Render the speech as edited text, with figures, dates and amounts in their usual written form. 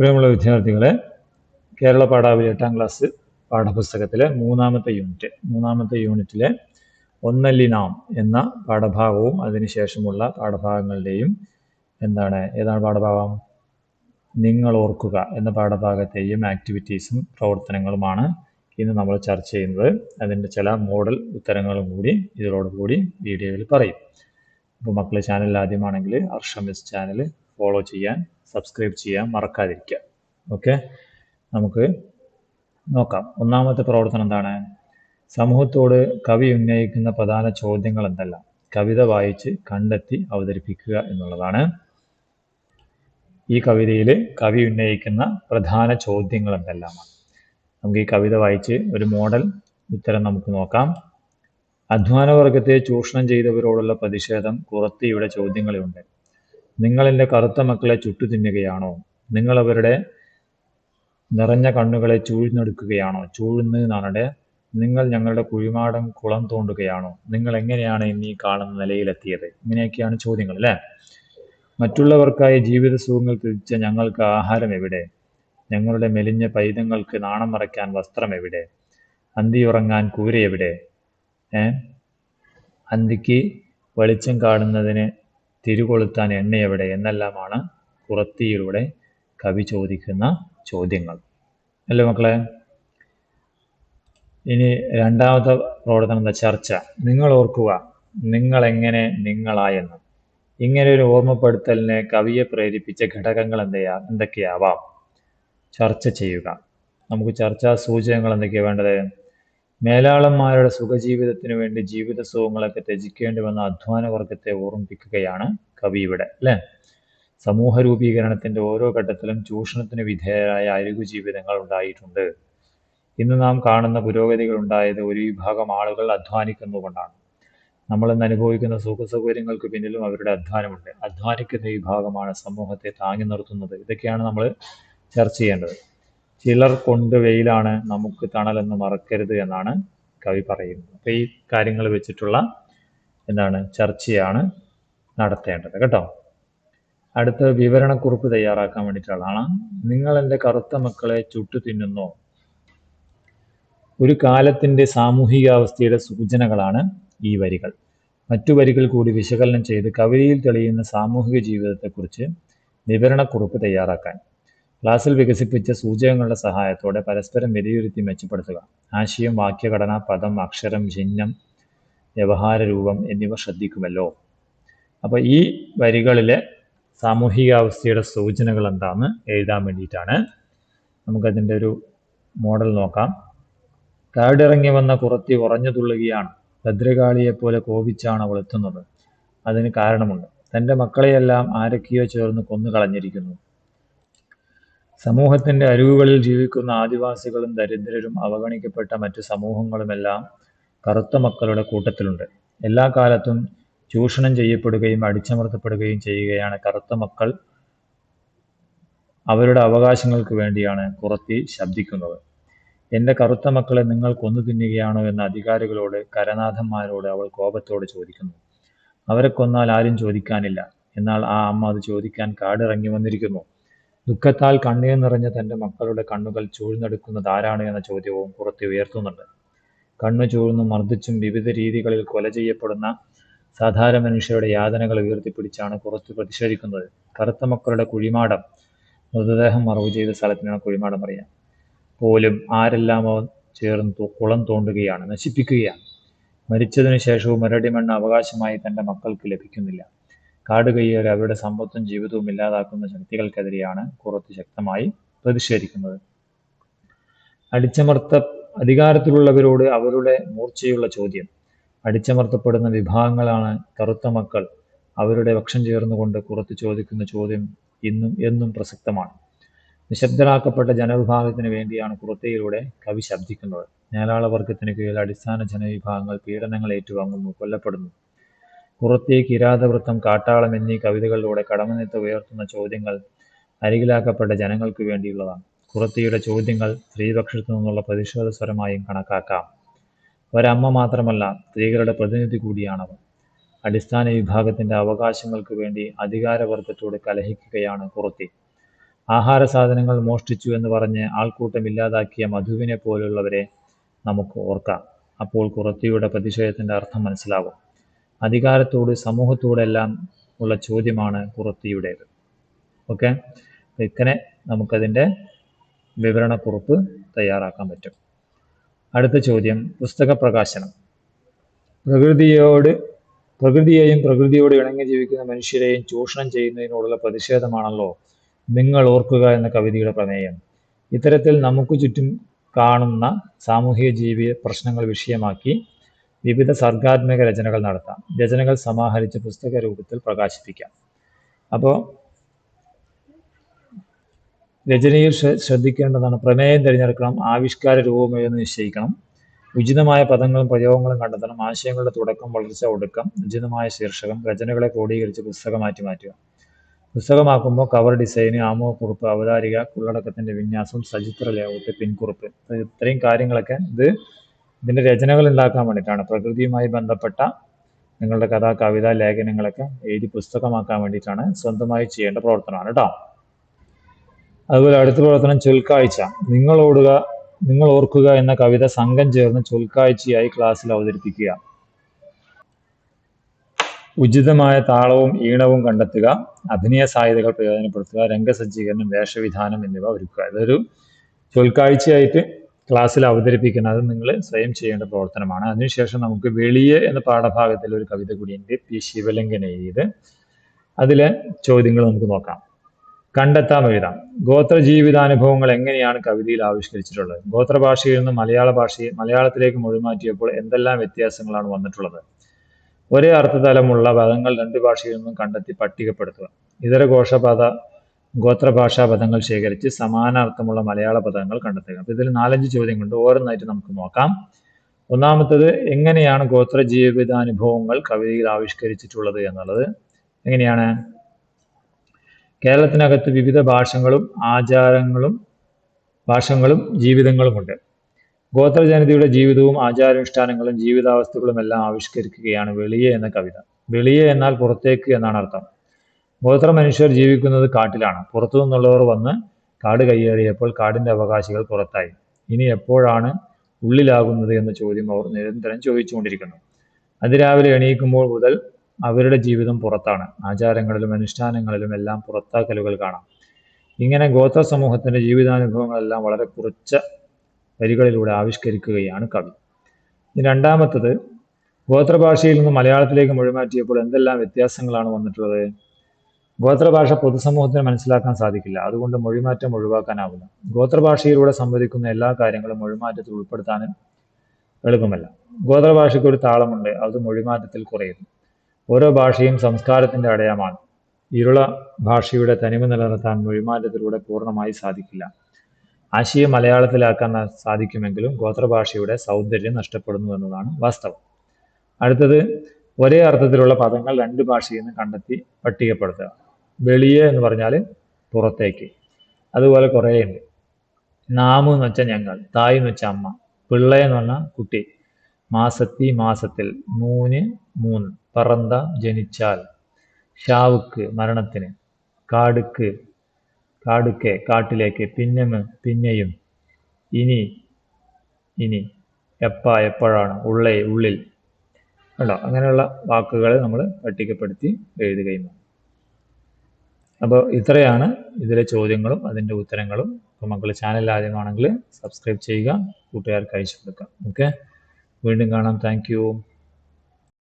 പ്രിയമുള്ള വിദ്യാർത്ഥികളെ, കേരള പാഠാവലി 8ാം ക്ലാസ് പാഠപുസ്തകത്തിലെ മൂന്നാമത്തെ യൂണിറ്റിലെ ഒന്നല്ലി നാം എന്ന പാഠഭാഗവും അതിനുശേഷമുള്ള പാഠഭാഗങ്ങളുടെയും ഏതാണ് പാഠഭാഗം? നിങ്ങൾ ഓർക്കുക എന്ന പാഠഭാഗത്തെയും ആക്ടിവിറ്റീസും പ്രവർത്തനങ്ങളുമാണ് ഇന്ന് നമ്മൾ ചർച്ച ചെയ്യുന്നത്. അതിൻ്റെ ചില മോഡൽ ഉത്തരങ്ങളും കൂടി ഇതിനോടുകൂടി വീഡിയോയിൽ പറയും. അപ്പോൾ മക്കളെ, ചാനൽ ആദ്യമാണെങ്കിൽ അർഷമിസ് ചാനൽ ഫോളോ ചെയ്യാൻ, സബ്സ്ക്രൈബ് ചെയ്യാൻ മറക്കാതിരിക്കുക. ഓക്കെ, നമുക്ക് നോക്കാം. ഒന്നാമത്തെ പ്രവർത്തനം എന്താണ്? സമൂഹത്തോട് കവി ഉന്നയിക്കുന്ന പ്രധാന ചോദ്യങ്ങൾ എന്തെല്ലാം? കവിത വായിച്ച് കണ്ടെത്തി അവതരിപ്പിക്കുക എന്നുള്ളതാണ്. ഈ കവിതയിൽ കവി ഉന്നയിക്കുന്ന പ്രധാന ചോദ്യങ്ങൾ എന്തെല്ലാമാണ്? നമുക്ക് ഈ കവിത വായിച്ച് ഒരു മോഡൽ ഉത്തരം നമുക്ക് നോക്കാം. അധ്വാനവർഗത്തെ ചൂഷണം ചെയ്തവരോടുള്ള പ്രതിഷേധം കുറത്തിയുടെ ചോദ്യങ്ങളുണ്ട്. നിങ്ങൾ എൻ്റെ കറുത്ത മക്കളെ ചുട്ടു തിന്നുകയാണോ? നിങ്ങൾ അവരുടെ നിറഞ്ഞ കണ്ണുകളെ ചൂഴ്ന്നെടുക്കുകയാണോ? ചൂഴ്ന്ന് എന്നാണ്. നിങ്ങൾ ഞങ്ങളുടെ കുഴിമാടം കുളം തോണ്ടുകയാണോ? നിങ്ങൾ എങ്ങനെയാണ് ഇന്നീ കാണുന്ന നിലയിലെത്തിയത്? ഇങ്ങനെയൊക്കെയാണ് ചോദ്യങ്ങൾ, അല്ലേ? മറ്റുള്ളവർക്കായി ജീവിത സുഖങ്ങൾ ത്യജിച്ച ഞങ്ങൾക്ക് ആഹാരം എവിടെ? ഞങ്ങളുടെ മെലിഞ്ഞ പൈതങ്ങൾക്ക് നാണം മറയ്ക്കാൻ വസ്ത്രം എവിടെ? അന്തിയുറങ്ങാൻ കൂര എവിടെ? അന്തിക്ക് വെളിച്ചം കാണുന്നതിന് തിരികൊളുത്താൻ എണ്ണ എവിടെ? എന്നെല്ലാമാണ് കുറത്തിയിലൂടെ കവി ചോദിക്കുന്ന ചോദ്യങ്ങൾ, അല്ലേ മക്കളെ? ഇനി രണ്ടാമത്തെ പ്രവർത്തനം എന്താ? ചർച്ച. നിങ്ങൾ ഓർക്കുക, നിങ്ങൾ എങ്ങനെ നിങ്ങളായെന്ന്. ഇങ്ങനെ ഒരു ഓർമ്മപ്പെടുത്തലിനെ കവിയെ പ്രേരിപ്പിച്ച ഘടകങ്ങൾ എന്തൊക്കെയാവാം? ചർച്ച ചെയ്യുക. നമുക്ക് ചർച്ചാ സൂചകങ്ങൾ എന്തൊക്കെയാണ് വേണ്ടത്? മേലാളന്മാരുടെ സുഖജീവിതത്തിന് വേണ്ടി ജീവിത സുഖങ്ങളൊക്കെ ത്യജിക്കേണ്ടി വന്ന അധ്വാനവർഗത്തെ ഓർമ്മിപ്പിക്കുകയാണ് കവി ഇവിടെ, അല്ലേ? സമൂഹ രൂപീകരണത്തിന്റെ ഓരോ ഘട്ടത്തിലും ചൂഷണത്തിന് വിധേയരായ അരികു ജീവിതങ്ങൾ ഉണ്ടായിട്ടുണ്ട്. ഇന്ന് നാം കാണുന്ന പുരോഗതികൾ ഉണ്ടായത് ഒരു വിഭാഗം ആളുകൾ അധ്വാനിക്കുന്നതുകൊണ്ടാണ്. നമ്മളിന്ന് അനുഭവിക്കുന്ന സുഖസൗകര്യങ്ങൾക്ക് പിന്നിലും അവരുടെ അധ്വാനമുണ്ട്. അധ്വാനിക്കുന്ന വിഭാഗമാണ് സമൂഹത്തെ താങ്ങി നിർത്തുന്നത്. ഇതൊക്കെയാണ് നമ്മൾ ചർച്ച ചെയ്യേണ്ടത്. ചിലർ കൊണ്ട് വെയിലാണ് നമുക്ക് തണലെന്ന് മറക്കരുത് എന്നാണ് കവി പറയുന്നത്. അപ്പൊ ഈ കാര്യങ്ങൾ വെച്ചിട്ടുള്ള ചർച്ചയാണ് നടത്തേണ്ടത്, കേട്ടോ. അടുത്ത വിവരണക്കുറിപ്പ് തയ്യാറാക്കാൻ വേണ്ടിയിട്ടുള്ളതാണ്. നിങ്ങൾ എൻ്റെ കറുത്ത മക്കളെ ചുട്ടു തിന്നുന്നോ? ഒരു കാലത്തിന്റെ സാമൂഹികാവസ്ഥയുടെ സൂചനകളാണ് ഈ വരികൾ. മറ്റു വരികൾ കൂടി വിശകലനം ചെയ്ത് കവിതയിൽ തെളിയുന്ന സാമൂഹിക ജീവിതത്തെക്കുറിച്ച് വിവരണക്കുറിപ്പ് തയ്യാറാക്കാൻ. ക്ലാസ്സിൽ വികസിപ്പിച്ച സൂചകങ്ങളുടെ സഹായത്തോടെ പരസ്പരം വിലയിരുത്തി മെച്ചപ്പെടുത്തുക. ആശയം, വാക്യഘടന, പദം, അക്ഷരം, ചിഹ്നം, വ്യവഹാര രൂപം എന്നിവ ശ്രദ്ധിക്കുമല്ലോ. അപ്പോൾ ഈ വരികളിലെ സാമൂഹികാവസ്ഥയുടെ സൂചനകൾ എന്താണെന്ന് എഴുതാൻ വേണ്ടിയിട്ടാണ്. നമുക്കതിൻ്റെ ഒരു മോഡൽ നോക്കാം. കാടിറങ്ങി വന്ന കുറത്തി ഉറഞ്ഞു തുള്ളുകയാണ്. ഭദ്രകാളിയെപ്പോലെ കോപിച്ചാണ് അവൾ എത്തുന്നത്. അതിന് കാരണമുണ്ട്. തൻ്റെ മക്കളെയെല്ലാം ആരൊക്കെയോ ചേർന്ന് കൊന്നുകളഞ്ഞിരിക്കുന്നു. സമൂഹത്തിന്റെ അരികുകളിൽ ജീവിക്കുന്ന ആദിവാസികളും ദരിദ്രരും അവഗണിക്കപ്പെട്ട മറ്റു സമൂഹങ്ങളുമെല്ലാം കറുത്ത മക്കളുടെ കൂട്ടത്തിലുണ്ട്. എല്ലാ കാലത്തും ചൂഷണം ചെയ്യപ്പെടുകയും അടിച്ചമർത്തപ്പെടുകയും ചെയ്യുകയാണ് കറുത്ത മക്കൾ. അവരുടെ അവകാശങ്ങൾക്ക് വേണ്ടിയാണ് കുറത്തി ശബ്ദിക്കുന്നത്. എൻ്റെ കറുത്ത മക്കളെ നിങ്ങൾ കൊന്നു തിന്നുകയാണോ എന്ന അധികാരികളോട്, കരനാഥന്മാരോട് അവൾ കോപത്തോട് ചോദിക്കുന്നു. അവരെ കൊന്നാൽ ആരും ചോദിക്കാനില്ല. എന്നാൽ ആ അമ്മ അത് ചോദിക്കാൻ കാടിറങ്ങി വന്നിരിക്കുന്നു. ദുഃഖത്താൽ കണ്ണീർ നിറഞ്ഞ തൻ്റെ മക്കളുടെ കണ്ണുകൾ ചൂഴ്ന്നെടുക്കുന്നത് ആരാണ് എന്ന ചോദ്യവും കുറത്തി ഉയർത്തുന്നുണ്ട്. കണ്ണു ചൂഴ്ന്നും മർദ്ദിച്ചും വിവിധ രീതികളിൽ കൊല ചെയ്യപ്പെടുന്ന സാധാരണ മനുഷ്യരുടെ യാതനകൾ ഉയർത്തിപ്പിടിച്ചാണ് കുറത്തി പ്രതിഷേധിക്കുന്നത്. കറുത്ത മക്കളുടെ കുഴിമാടം, മൃതദേഹം മറവ് ചെയ്ത സ്ഥലത്തിനാണ് കുഴിമാടം പറയാം, പോലും ആരെല്ലാമോ ചേർന്ന് കുളം തോണ്ടുകയാണ്, നശിപ്പിക്കുകയാണ്. മരിച്ചതിനു ശേഷവും മരടിമണ്ണ് അവകാശമായി തൻ്റെ മക്കൾക്ക് ലഭിക്കുന്നില്ല. കാട് കയ്യേറി അവരുടെ സമ്പത്തും ജീവിതവും ഇല്ലാതാക്കുന്ന ശക്തികൾക്കെതിരെയാണ് കുറത്തി ശക്തമായി പ്രതിഷേധിക്കുന്നത്. അധികാരത്തിലുള്ളവരോട് അവരുടെ മൂർച്ചയുള്ള ചോദ്യം. അടിച്ചമർത്തപ്പെടുന്ന വിഭാഗങ്ങളാണ് കറുത്ത മക്കൾ. അവരുടെ പക്ഷം ചേർന്നുകൊണ്ട് കുറത്തി ചോദിക്കുന്ന ചോദ്യം എന്നും പ്രസക്തമാണ്. നിശബ്ദരാക്കപ്പെട്ട ജനവിഭാഗത്തിന് വേണ്ടിയാണ് കുറത്തിയിലൂടെ കവി ശബ്ദിക്കുന്നത്. മേലാളവർഗത്തിന് കീഴിൽ അടിസ്ഥാന ജനവിഭാഗങ്ങൾ പീഡനങ്ങൾ ഏറ്റുവാങ്ങുന്നു, കൊല്ലപ്പെടുന്നു. കുറത്തി, കിരാതവൃത്തം, കാട്ടാളം എന്നീ കവിതകളിലൂടെ കടമനിട്ട് ഉയർത്തുന്ന ചോദ്യങ്ങൾ അരികിലാക്കപ്പെട്ട ജനങ്ങൾക്ക് വേണ്ടിയുള്ളതാണ്. കുറത്തിയുടെ ചോദ്യങ്ങൾ സ്ത്രീപക്ഷത്തു നിന്നുള്ള പ്രതിഷേധ സ്വരമായും കണക്കാക്കാം. ഒരമ്മ മാത്രമല്ല, സ്ത്രീകളുടെ പ്രതിനിധി കൂടിയാണവർ. അടിസ്ഥാന വിഭാഗത്തിന്റെ അവകാശങ്ങൾക്ക് വേണ്ടി അധികാരവർഗത്തോട് കലഹിക്കുകയാണ് കുറത്തി. ആഹാര സാധനങ്ങൾ മോഷ്ടിച്ചു എന്ന് പറഞ്ഞ് ആൾക്കൂട്ടം ഇല്ലാതാക്കിയ മധുവിനെ പോലുള്ളവരെ നമുക്ക് ഓർക്കാം. അപ്പോൾ കുറത്തിയുടെ പ്രതിഷേധത്തിന്റെ അർത്ഥം മനസ്സിലാകും. അധികാരത്തോട് സമൂഹത്തോടെല്ലാം ഉള്ള ചോദ്യമാണ് കുറത്തിയുടേത്. ഓക്കെ, ഇങ്ങനെ നമുക്കതിൻ്റെ വിവരണക്കുറിപ്പ് തയ്യാറാക്കാൻ പറ്റും. അടുത്ത ചോദ്യം, പുസ്തക പ്രകാശനം. പ്രകൃതിയെയും പ്രകൃതിയോട് ഇണങ്ങി ജീവിക്കുന്ന മനുഷ്യരെയും ചൂഷണം ചെയ്യുന്നതിനോടുള്ള പ്രതിഷേധമാണല്ലോ നിങ്ങൾ ഓർക്കുക എന്ന കവിതയുടെ പ്രമേയം. ഇത്തരത്തിൽ നമുക്ക് ചുറ്റും കാണുന്ന സാമൂഹിക ജീവിത പ്രശ്നങ്ങൾ വിഷയമാക്കി വിവിധ സർഗാത്മക രചനകൾ നടത്താം. രചനകൾ സമാഹരിച്ച് പുസ്തക രൂപത്തിൽ പ്രകാശിപ്പിക്കാം. അപ്പോൾ രചനയിൽ ശ്രദ്ധിക്കേണ്ടതാണ്, പ്രമേയം തിരഞ്ഞെടുക്കണം, ആവിഷ്കാര രൂപമേതെന്ന് നിശ്ചയിക്കണം, ഉചിതമായ പദങ്ങളും പ്രയോഗങ്ങളും കണ്ടെത്തണം, ആശയങ്ങളുടെ തുടക്കം, വളർച്ച, ഒടുക്കം, ഉചിതമായ ശീർഷകം, രചനകളെ ക്രോഡീകരിച്ച് പുസ്തകമാറ്റി മാറ്റുക. പുസ്തകമാക്കുമ്പോൾ കവർ ഡിസൈന്, ആമുഖക്കുറിപ്പ്, അവതാരിക, ഉള്ളടക്കത്തിന്റെ വിന്യാസം, സചിത്ര ലേഔട്ട്, പിൻകുറിപ്പ്, ഇത്രയും കാര്യങ്ങളൊക്കെ ഇതിന്റെ രചനകൾ ഉണ്ടാക്കാൻ വേണ്ടിയിട്ടാണ്. പ്രകൃതിയുമായി ബന്ധപ്പെട്ട നിങ്ങളുടെ കഥ, കവിത, ലേഖനങ്ങളൊക്കെ എഴുതി പുസ്തകമാക്കാൻ വേണ്ടിയിട്ടാണ് സ്വന്തമായി ചെയ്യേണ്ട പ്രവർത്തനമാണ് കേട്ടോ. അതുപോലെ അടുത്ത പ്രവർത്തനം ചൊൽക്കാഴ്ച. നിങ്ങൾ ഓർക്കുക എന്ന കവിത സംഘം ചേർന്ന് ചൊൽക്കാഴ്ചയായി ക്ലാസ്സിൽ അവതരിപ്പിക്കുക. ഉചിതമായ താളവും ഈണവും കണ്ടെത്തുക, അഭിനയ സാധ്യതകൾ പ്രയോജനപ്പെടുത്തുക, രംഗസജ്ജീകരണം, വേഷവിധാനം എന്നിവ ഒരുക്കുക. ഇതൊരു ചൊൽക്കാഴ്ചയായിട്ട് ക്ലാസ്സിൽ അവതരിപ്പിക്കുന്നത് അത് നിങ്ങൾ സ്വയം ചെയ്യേണ്ട പ്രവർത്തനമാണ്. അതിനുശേഷം നമുക്ക് വെളിയെ എന്ന പാഠഭാഗത്തിൽ ഒരു കവിത കൂടിയുണ്ട്, പി ശിവലിംഗൻ എഴുതിയത്. അതിലെ ചോദ്യങ്ങൾ നമുക്ക് നോക്കാം. കണ്ടെത്താം, എഴുതാം. ഗോത്ര ജീവിതാനുഭവങ്ങൾ എങ്ങനെയാണ് കവിതയിൽ ആവിഷ്കരിച്ചിട്ടുള്ളത്? ഗോത്രഭാഷയിൽ നിന്ന് മലയാളത്തിലേക്ക് മൊഴിമാറ്റിയപ്പോൾ എന്തെല്ലാം വ്യത്യാസങ്ങളാണ് വന്നിട്ടുള്ളത്? ഒരേ അർത്ഥതലമുള്ള പദങ്ങൾ രണ്ട് ഭാഷയിൽ നിന്നും കണ്ടെത്തി പട്ടികപ്പെടുത്തുക. ഇതര ഗോത്രഭാഷാ പദങ്ങൾ ശേഖരിച്ച് സമാനാർത്ഥമുള്ള മലയാള പദങ്ങൾ കണ്ടെത്തുക. അപ്പോൾ ഇതിൽ 4-5 ചോദ്യങ്ങളുണ്ട്, ഓരോന്നായിട്ട് നമുക്ക് നോക്കാം. ഒന്നാമത്തത്, എങ്ങനെയാണ് ഗോത്ര ജീവിതാനുഭവങ്ങൾ കവിതയിൽ ആവിഷ്കരിച്ചിട്ടുള്ളത് എന്നുള്ളത് എങ്ങനെയാണ്? കേരളത്തിനകത്ത് വിവിധ ഭാഷകളും ജീവിതങ്ങളുമുണ്ട്. ഗോത്രജനതയുടെ ജീവിതവും ആചാരാനുഷ്ഠാനങ്ങളും ജീവിതാവസ്ഥകളും എല്ലാം ആവിഷ്കരിക്കുകയാണ് വെളിയെ എന്ന കവിത. വെളിയെ എന്നാൽ പുറത്തേക്ക് എന്നാണ് അർത്ഥം. ഗോത്ര മനുഷ്യർ ജീവിക്കുന്നത് കാട്ടിലാണ്. പുറത്തു നിന്നുള്ളവർ വന്ന് കാട് കയ്യേറിയപ്പോൾ കാടിന്റെ അവകാശികൾ പുറത്തായി. ഇനി എപ്പോഴാണ് ഉള്ളിലാകുന്നത് എന്ന ചോദ്യം അവർ നിരന്തരം ചോദിച്ചുകൊണ്ടിരിക്കുന്നു. അതിരാവിലെ എണീക്കുമ്പോൾ മുതൽ അവരുടെ ജീവിതം പുറത്താണ്. ആചാരങ്ങളിലും അനുഷ്ഠാനങ്ങളിലും എല്ലാം പുറത്താക്കലുകൾ കാണാം. ഇങ്ങനെ ഗോത്ര സമൂഹത്തിന്റെ ജീവിതാനുഭവങ്ങളെല്ലാം വളരെ കുറച്ച വരികളിലൂടെ ആവിഷ്കരിക്കുകയാണ് കവി. രണ്ടാമത്തത്, ഗോത്രഭാഷയിൽ നിന്ന് മലയാളത്തിലേക്ക് മൊഴിമാറ്റിയപ്പോൾ എന്തെല്ലാം വ്യത്യാസങ്ങളാണ് വന്നിട്ടുള്ളത്? ഗോത്രഭാഷ പൊതുസമൂഹത്തിന് മനസ്സിലാക്കാൻ സാധിക്കില്ല, അതുകൊണ്ട് മൊഴിമാറ്റം ഒഴിവാക്കാനാവില്ല. ഗോത്രഭാഷയിലൂടെ സംവദിക്കുന്ന എല്ലാ കാര്യങ്ങളും മൊഴിമാറ്റത്തിൽ ഉൾപ്പെടുത്താൻ എളുപ്പമല്ല. ഗോത്രഭാഷയ്ക്ക് ഒരു താളമുണ്ട്, അത് മൊഴിമാറ്റത്തിൽ കുറയുന്നു. ഓരോ ഭാഷയും സംസ്കാരത്തിന്റെ അടയാളമാണ്. ഇരുള ഭാഷയുടെ തനിമ നിലനിർത്താൻ മൊഴിമാറ്റത്തിലൂടെ പൂർണ്ണമായി സാധിക്കില്ല. ആശയം മലയാളത്തിലാക്കാൻ സാധിക്കുമെങ്കിലും ഗോത്രഭാഷയുടെ സൗന്ദര്യം നഷ്ടപ്പെടുന്നു എന്നതാണ് വാസ്തവം. അടുത്തത്, ഒരേ അർത്ഥത്തിലുള്ള പദങ്ങൾ രണ്ട് ഭാഷയിൽ നിന്ന് കണ്ടെത്തി പട്ടികപ്പെടുത്തുക. വെളിയെ എന്ന് പറഞ്ഞാൽ പുറത്തേക്ക്, അതുപോലെ കുറേ ഉണ്ട്. നാമു എന്ന് വെച്ചാൽ ഞങ്ങൾ, തായ് എന്ന് വെച്ചാൽ അമ്മ, പിള്ള എന്ന് പറഞ്ഞാൽ കുട്ടി, മാസത്തി മാസത്തിൽ, മൂന്ന് മൂന്ന്, പറന്ത ജനിച്ചാൽ, ഷാവുക്ക് മരണത്തിന്, കാടുക്ക് കാടുക്കെ കാട്ടിലേക്ക്, പിന്നമ് പിന്നെയും, ഇനി ഇനി, എപ്പോഴാണ്, ഉള്ളിൽ ഉണ്ടോ. അങ്ങനെയുള്ള വാക്കുകൾ നമ്മൾ പട്ടികപ്പെടുത്തി എഴുതുകയും. അപ്പോൾ ഇത്രയാണ് ഇതിലെ ചോദ്യങ്ങളും അതിൻ്റെ ഉത്തരങ്ങളും. അപ്പോൾ മക്കൾ ചാനൽ ആദ്യമാണെങ്കിൽ സബ്സ്ക്രൈബ് ചെയ്യുക, കൂട്ടുകാർക്ക് അയച്ചു കൊടുക്കുക. ഓക്കെ, വീണ്ടും കാണാം. Thank you.